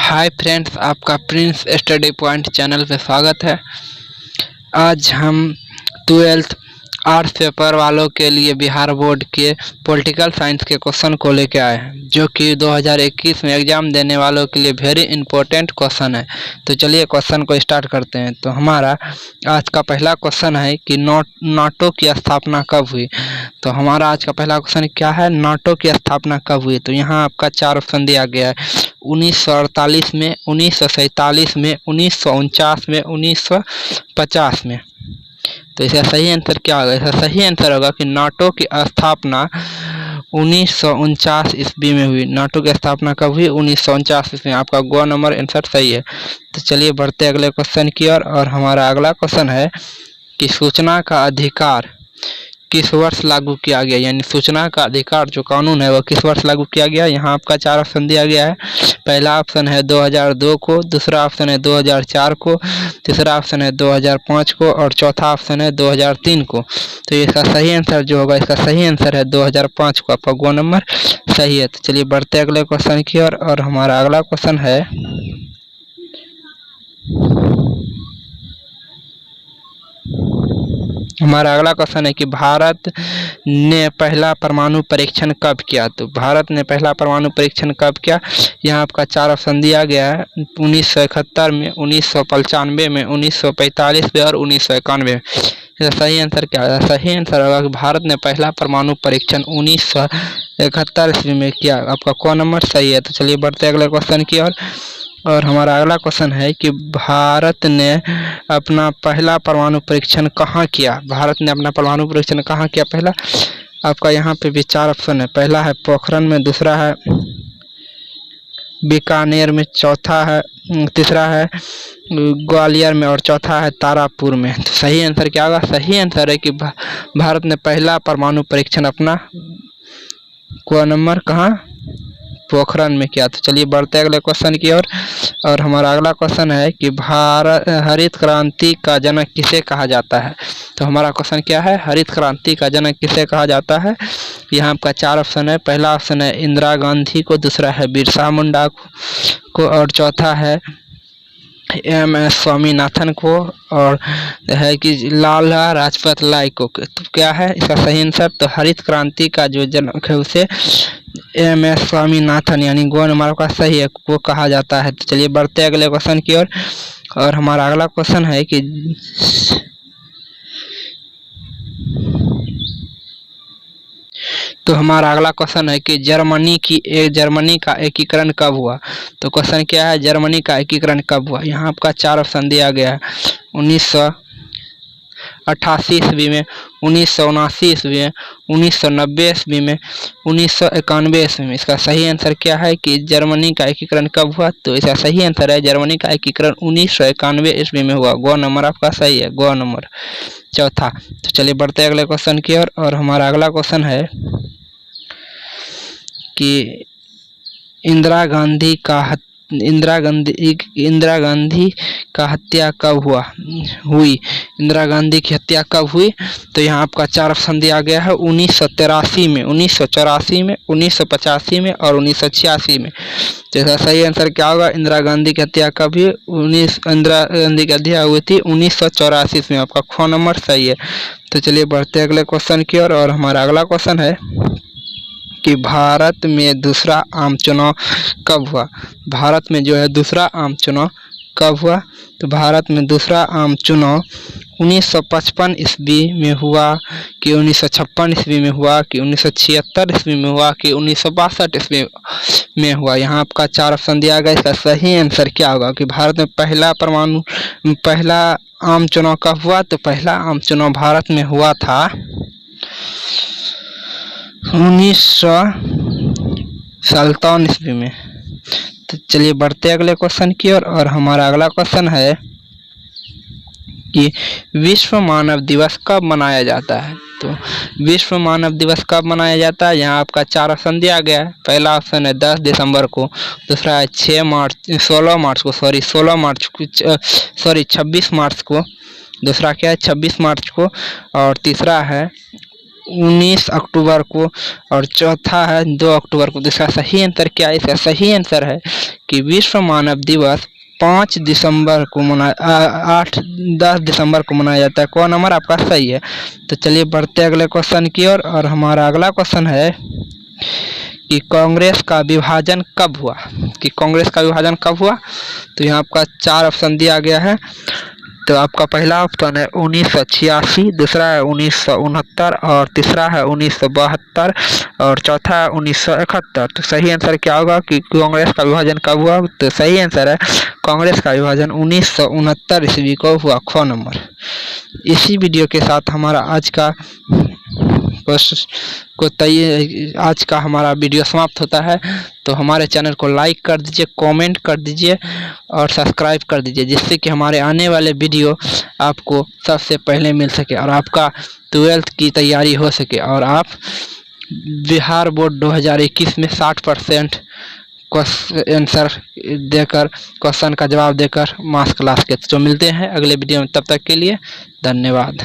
Hi friends, आपका Prince study point channel पे स्वागत है। आज हम 12th आर्ट्स पेपर वालों के लिए बिहार बोर्ड के पॉलिटिकल साइंस के क्वेश्चन को लेके आए हैं, जो कि 2021 में एग्ज़ाम देने वालों के लिए वेरी इंपॉर्टेंट क्वेश्चन है। तो चलिए क्वेश्चन को स्टार्ट करते हैं। तो हमारा आज का पहला क्वेश्चन है कि नाटो की स्थापना कब हुई। तो हमारा आज का पहला क्वेश्चन क्या है, नाटो की स्थापना कब हुई। तो यहाँ आपका 4 ऑप्शन दिया गया है, 1948 में, 1947 में, 1949 में, 1950 में। तो इसका सही आंसर क्या होगा? इसका सही आंसर होगा कि नाटो की स्थापना 1949 ईस्वी में हुई। नाटो की स्थापना कब हुई? 1949 ईस्वी में। आपका गो नंबर आंसर सही है। तो चलिए बढ़ते अगले क्वेश्चन की ओर। और हमारा अगला क्वेश्चन है कि सूचना का अधिकार किस वर्ष लागू किया गया, यानी सूचना का अधिकार जो कानून है वो किस वर्ष लागू किया गया। यहाँ आपका 4 ऑप्शन दिया गया है। पहला ऑप्शन है 2002 को, दूसरा ऑप्शन है 2004 को, तीसरा ऑप्शन है 2005 को और चौथा ऑप्शन है 2003 को। तो इसका सही आंसर जो होगा, इसका सही आंसर है 2005 को। आपका गो नंबर सही है। तो चलिए बढ़ते अगले क्वेश्चन की ओर। और हमारा अगला क्वेश्चन है कि भारत ने पहला परमाणु परीक्षण कब किया। तो भारत ने पहला परमाणु परीक्षण कब किया। यहाँ आपका 4 ऑप्शन दिया गया है, 1971 में, 1995 में, 1945 में और 1991 में। इसका सही आंसर क्या है? सही आंसर होगा कि भारत ने पहला परमाणु परीक्षण 1971 ईस्वी में किया। आपका कौन नंबर सही है। तो चलिए बढ़ते अगले क्वेश्चन की ओर। और हमारा अगला क्वेश्चन है कि भारत ने अपना पहला परमाणु परीक्षण कहाँ किया। भारत ने अपना परमाणु परीक्षण कहाँ किया पहला। आपका यहाँ पे भी 4 ऑप्शन है। पहला है पोखरण में, दूसरा है बीकानेर में, चौथा है तीसरा है ग्वालियर में और चौथा है तारापुर में। तो सही आंसर क्या होगा? सही आंसर है कि भारत ने पहला परमाणु परीक्षण अपना को नंबर कहाँ, पोखरण में किया। तो चलिए बढ़ते अगले क्वेश्चन की ओर। और हमारा अगला क्वेश्चन है कि भारत हरित क्रांति का जनक किसे कहा जाता है। तो हमारा क्वेश्चन क्या है, हरित क्रांति का जनक किसे कहा जाता है। यहाँ आपका 4 ऑप्शन है। पहला ऑप्शन है इंदिरा गांधी को, दूसरा है बिरसा मुंडा को और चौथा है एम.एस. स्वामीनाथन को और है कि लाला लाजपत राय को। तो क्या है इसका सही आंसर? तो हरित क्रांति का जो जनक है उसे एम.एस. स्वामीनाथन यानी गो नंबर का सही है वो कहा जाता है। तो चलिए बढ़ते अगले क्वेश्चन की ओर। और हमारा अगला क्वेश्चन है कि जर्मनी का एकीकरण कब हुआ। तो क्वेश्चन क्या है, जर्मनी का एकीकरण कब हुआ। यहाँ आपका 4 ऑप्शन दिया गया है, 1988 ईस्वी में, 1979 ईस्वी में, 1990 ईस्वी में, 1991 ईस्वी में। इसका सही आंसर क्या है कि जर्मनी का एकीकरण कब हुआ। तो इसका सही आंसर है जर्मनी का एकीकरण 1991 ईस्वी में हुआ। गो नंबर आपका सही है, गो नंबर चौथा। तो चलिए बढ़ते अगले क्वेश्चन की ओर। और हमारा अगला क्वेश्चन है कि इंदिरा गांधी का हत्या कब हुई। इंदिरा गांधी की हत्या कब हुई। तो यहाँ आपका 4 ऑप्शन दिया गया है, 1983 में, 1984 में, 1985 में और 1986 में। तो इसका सही आंसर क्या होगा? इंदिरा गांधी की हत्या कब हुई? इंदिरा गांधी की हत्या हुई थी 1984 में। आपका ख नंबर सही है। तो चलिए बढ़ते अगले क्वेश्चन की ओर। और हमारा अगला क्वेश्चन है कि भारत में दूसरा आम चुनाव कब हुआ। भारत में जो है दूसरा आम चुनाव कब हुआ। तो भारत में दूसरा आम चुनाव 1955 ईस्वी में हुआ कि 1956 ईस्वी में हुआ कि 1976 ईस्वी में हुआ कि 1962 ईस्वी में हुआ। यहाँ आपका 4 ऑप्शन दिया गया। इसका सही आंसर क्या होगा कि भारत में पहला आम चुनाव कब हुआ। तो पहला आम चुनाव भारत में हुआ था 1957 ईस्वी में। तो चलिए बढ़ते अगले क्वेश्चन की ओर। और हमारा अगला क्वेश्चन है कि विश्व मानव दिवस कब मनाया जाता है। तो विश्व मानव दिवस कब मनाया जाता है। यहाँ आपका 4 ऑप्शन दिया गया है। पहला ऑप्शन है 10 दिसंबर को, दूसरा है 26 मार्च को, दूसरा क्या है 26 मार्च को और तीसरा है 19 अक्टूबर को और चौथा है 2 अक्टूबर को। तो इसका सही आंसर क्या है? इसका सही आंसर है कि विश्व मानव दिवस 5 दिसंबर को 10 दिसंबर को मनाया जाता है। कौन नंबर आपका सही है? तो चलिए बढ़ते अगले क्वेश्चन की ओर। और हमारा अगला क्वेश्चन है कि कांग्रेस का विभाजन कब हुआ? कि कांग्रेस का विभाजन कब हुआ? तो यहाँ आपका 4 ऑप्शन दिया गया है। तो आपका पहला ऑप्शन है 1986, दूसरा है 1969 और तीसरा है 1972 और चौथा है 1971। तो सही आंसर क्या होगा कि कांग्रेस का विभाजन कब हुआ? तो सही आंसर है कांग्रेस का विभाजन 1969 ईस्वी को हुआ। ख नंबर। इसी वीडियो के साथ हमारा आज का हमारा वीडियो समाप्त होता है। तो हमारे चैनल को लाइक कर दीजिए, कमेंट कर दीजिए और सब्सक्राइब कर दीजिए, जिससे कि हमारे आने वाले वीडियो आपको सबसे पहले मिल सके और आपका 12th की तैयारी हो सके और आप बिहार बोर्ड 2021 में 60% आंसर देकर, क्वेश्चन का जवाब देकर मास क्लास के। तो मिलते हैं अगले वीडियो में, तब तक के लिए धन्यवाद।